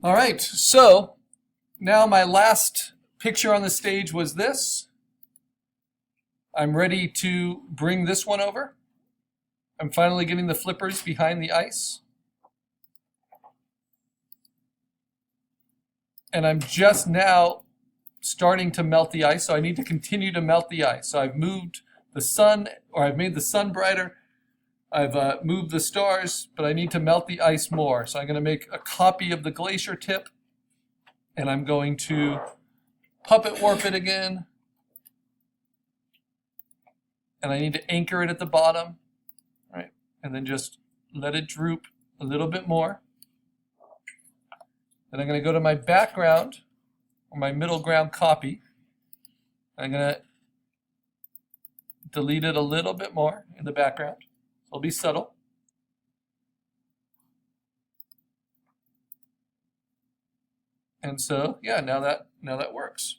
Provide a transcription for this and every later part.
All right, so now my last picture on the stage was this. I'm ready to bring this one over. I'm finally getting the flippers behind the ice. And I'm just now starting to melt the ice, so I need to continue to melt the ice. So I've moved the sun, or I've made the sun brighter. I've moved the stars, but I need to melt the ice more. So I'm going to make a copy of the glacier tip, and I'm going to puppet warp it again. And I need to anchor it at the bottom, right? And then just let it droop a little bit more. Then I'm going to go to my background, or my middle ground copy. I'm going to delete it a little bit more in the background. It'll be subtle. And so, yeah, now that works.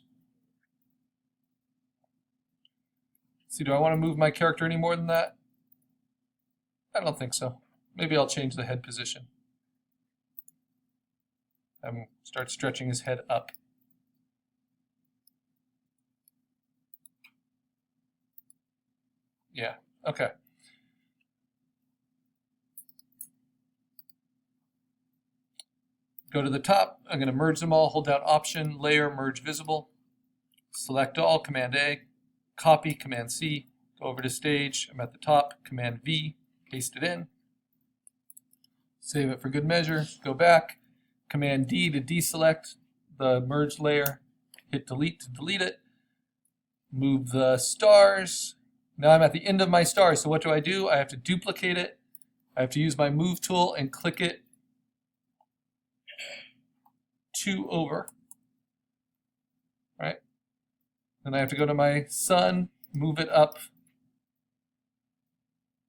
See, do I want to move my character any more than that? I don't think so. Maybe I'll change the head position. Start stretching his head up. Yeah, okay. Go to the top. I'm going to merge them all. Hold down Option, Layer, Merge Visible. Select all, Command A. Copy, Command C. Go over to Stage. I'm at the top. Command V. Paste it in. Save it for good measure. Go back. Command D to deselect the merged layer. Hit Delete to delete it. Move the stars. Now I'm at the end of my stars. So what do? I have to duplicate it. I have to use my Move tool and click it 2 over. Right? Then I have to go to my sun, move it up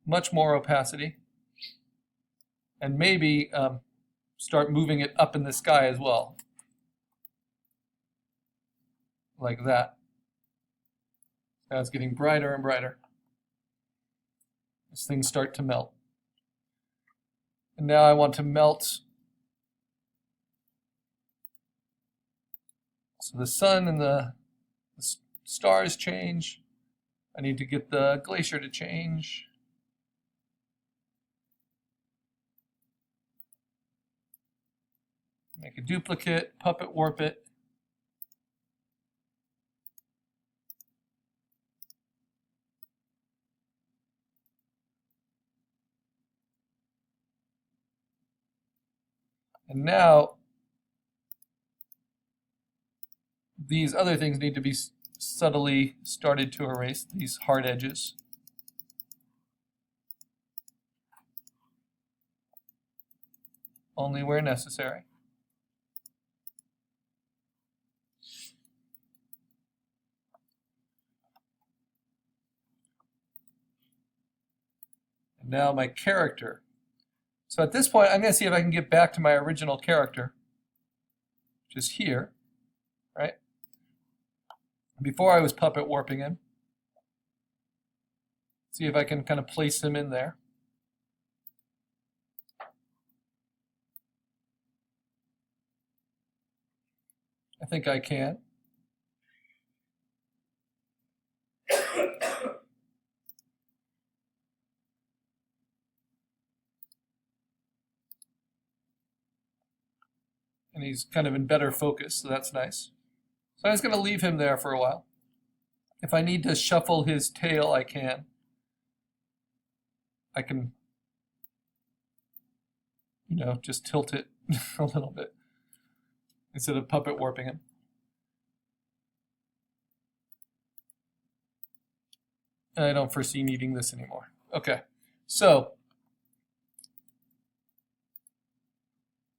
much more opacity, and maybe start moving it up in the sky as well, like that. Now it's getting brighter and brighter as things start to melt. And now I want to melt. So the sun and the stars change. I need to get the glacier to change. Make a duplicate, puppet warp it. And now these other things need to be subtly started to erase, these hard edges. Only where necessary. And now my character. So at this point, I'm going to see if I can get back to my original character, which is here, right? Before I was puppet warping him. See if I can kind of place him in there. I think I can. And he's kind of in better focus, so that's nice. So I'm just going to leave him there for a while. If I need to shuffle his tail, I can. I can, just tilt it a little bit instead of puppet warping him. I don't foresee needing this anymore. Okay, so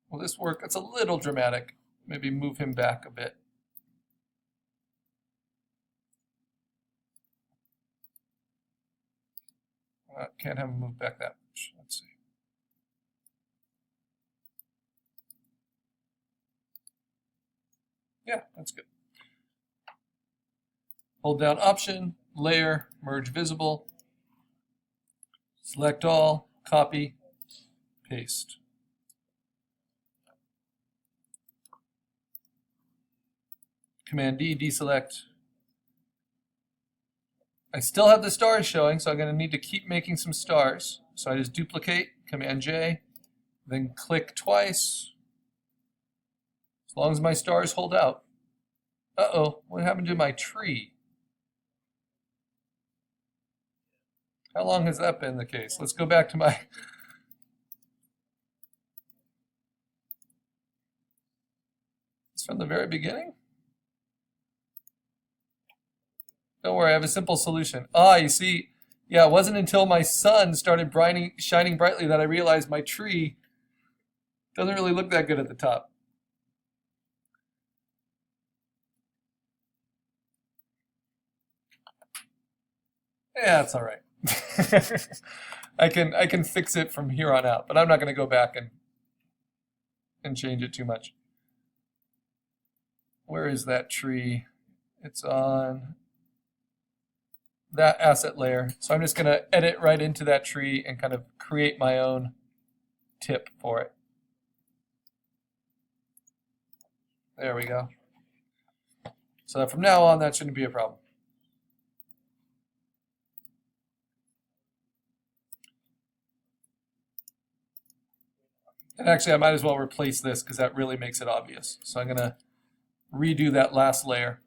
will this work? It's a little dramatic. Maybe move him back a bit. Can't have him move back that much. Let's see. Yeah, that's good. Hold down Option, Layer, Merge Visible. Select all, copy, paste. Command D, deselect. I still have the stars showing, so I'm going to need to keep making some stars. So I just duplicate, Command J, then click twice. As long as my stars hold out. Uh-oh, what happened to my tree? How long has that been the case? Let's go back to my... It's from the very beginning? Don't worry, I have a simple solution. Ah, you see, yeah, it wasn't until my sun started shining brightly that I realized my tree doesn't really look that good at the top. Yeah, it's all right. I can fix it from here on out, but I'm not going to go back and change it too much. Where is that tree? It's on that asset layer. So I'm just going to edit right into that tree and kind of create my own tip for it. There we go. So that from now on, that shouldn't be a problem. And actually, I might as well replace this because that really makes it obvious. So I'm going to redo that last layer.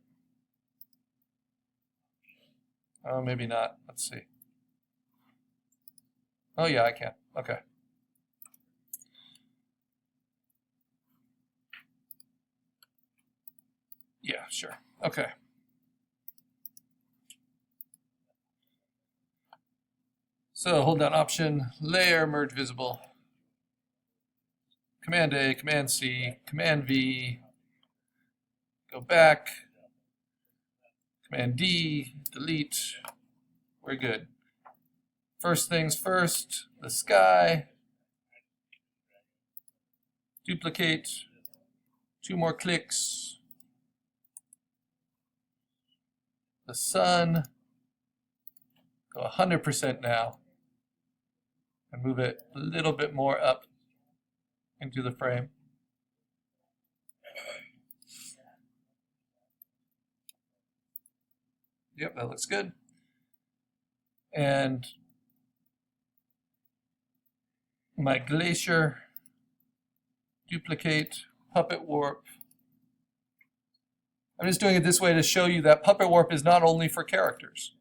Oh, maybe not. Let's see. Oh, yeah, I can. Okay. Yeah, sure. Okay. So hold down Option, Layer, Merge Visible. Command A, Command C, Command V. Go back. Command D, delete. We're good. First things first, the sky. Duplicate. 2 more clicks. The sun. Go 100% now. And move it a little bit more up into the frame. Yep, that looks good. And my glacier, duplicate, puppet warp. I'm just doing it this way to show you that puppet warp is not only for characters.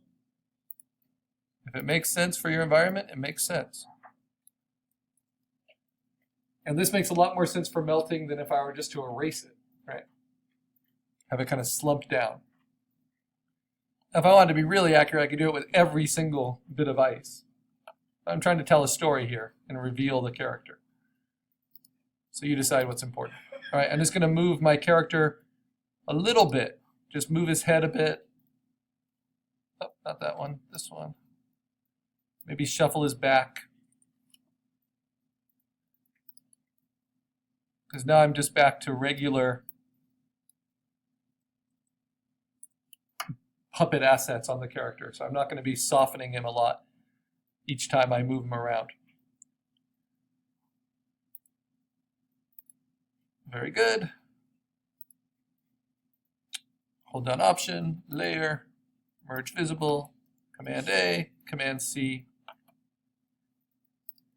If it makes sense for your environment, it makes sense. And this makes a lot more sense for melting than if I were just to erase it, right? Have it kind of slumped down. If I wanted to be really accurate, I could do it with every single bit of ice. I'm trying to tell a story here and reveal the character. So you decide what's important. All right, I'm just going to move my character a little bit. Just move his head a bit. Oh, not that one, this one. Maybe shuffle his back. Because now I'm just back to regular puppet assets on the character. So I'm not going to be softening him a lot each time I move him around. Very good. Hold down Option, Layer, Merge Visible, Command A, Command C,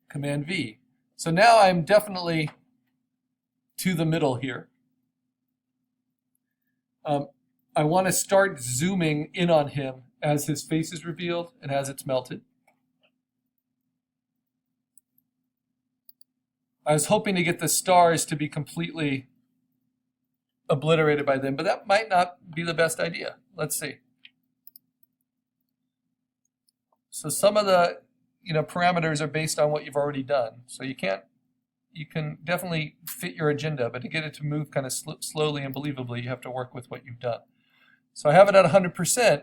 Command V. So now I'm definitely to the middle here. I want to start zooming in on him as his face is revealed and as it's melted. I was hoping to get the stars to be completely obliterated by them, but that might not be the best idea. Let's see. So some of the parameters are based on what you've already done. So you can definitely fit your agenda, but to get it to move kind of slowly and believably, you have to work with what you've done. So I have it at 100%.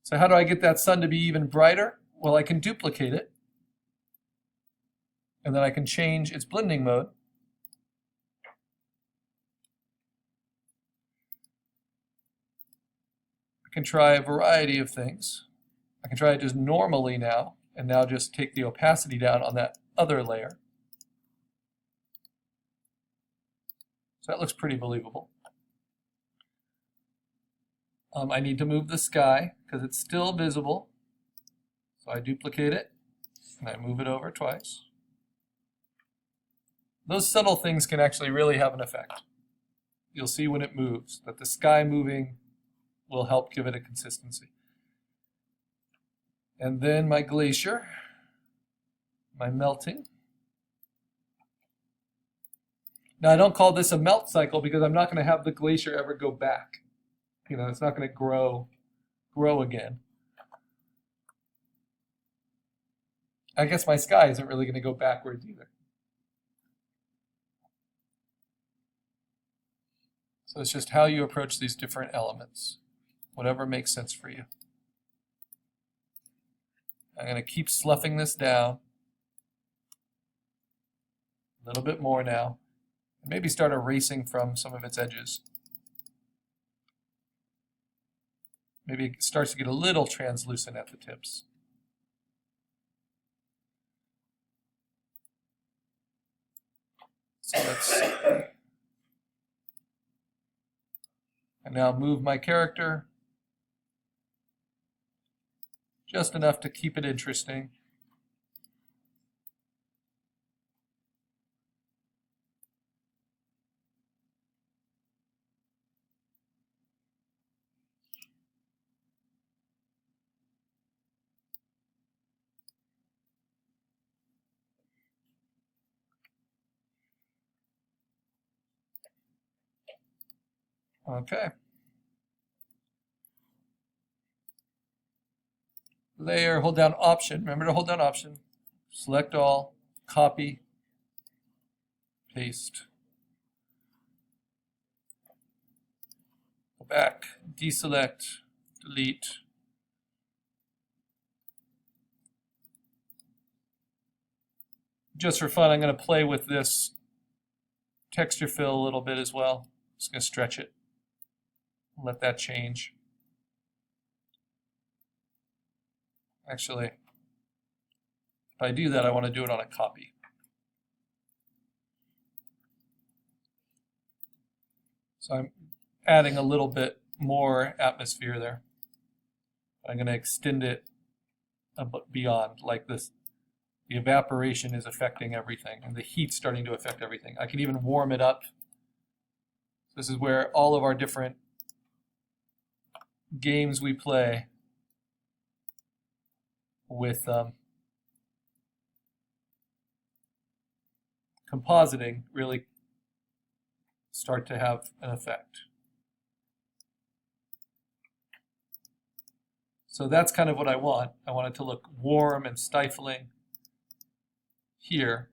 So how do I get that sun to be even brighter? Well, I can duplicate it. And then I can change its blending mode. I can try a variety of things. I can try it just normally now, and now just take the opacity down on that other layer. So that looks pretty believable. I need to move the sky because it's still visible. So I duplicate it and I move it over twice. Those subtle things can actually really have an effect. You'll see when it moves that the sky moving will help give it a consistency. And then my glacier, my melting. Now I don't call this a melt cycle because I'm not going to have the glacier ever go back. You know, it's not going to grow again. I guess my sky isn't really going to go backwards either. So it's just how you approach these different elements, whatever makes sense for you. I'm going to keep sloughing this down a little bit more now, and maybe start erasing from some of its edges. Maybe it starts to get a little translucent at the tips. So let's and now move my character just enough to keep it interesting. Okay. Layer, hold down Option. Remember to hold down Option. Select all, copy, paste. Go back, deselect, delete. Just for fun, I'm going to play with this texture fill a little bit as well. Just going to stretch it. Let that change. Actually, if I do that, I want to do it on a copy. So I'm adding a little bit more atmosphere there. I'm going to extend it beyond, like this. The evaporation is affecting everything, and the heat's starting to affect everything. I can even warm it up. This is where all of our different games we play with compositing really start to have an effect. So that's kind of what I want. I want it to look warm and stifling here.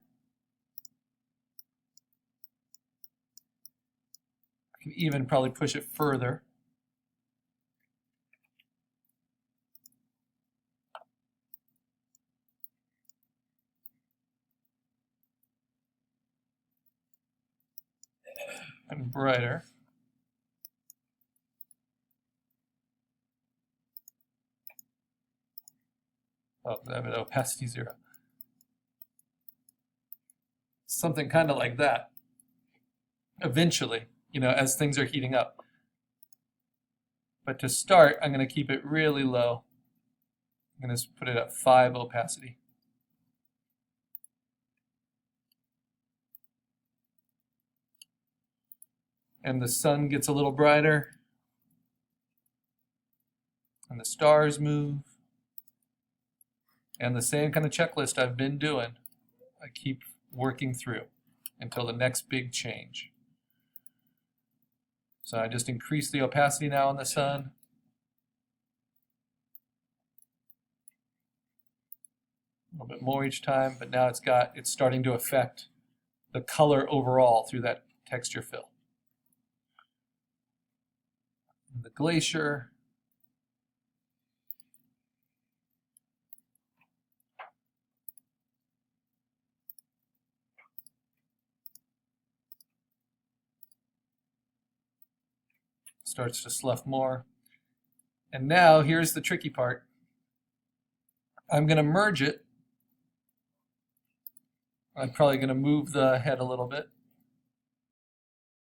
I can even probably push it further. And brighter. Oh, I have an opacity 0. Something kind of like that. Eventually, you know, as things are heating up. But to start, I'm going to keep it really low. I'm going to put it at 5 opacity. And the sun gets a little brighter. And the stars move. And the same kind of checklist I've been doing, I keep working through until the next big change. So I just increase the opacity now on the sun. A little bit more each time, but now it's starting to affect the color overall through that texture fill. And the glacier. Starts to slough more. And now here's the tricky part. I'm going to merge it. I'm probably going to move the head a little bit.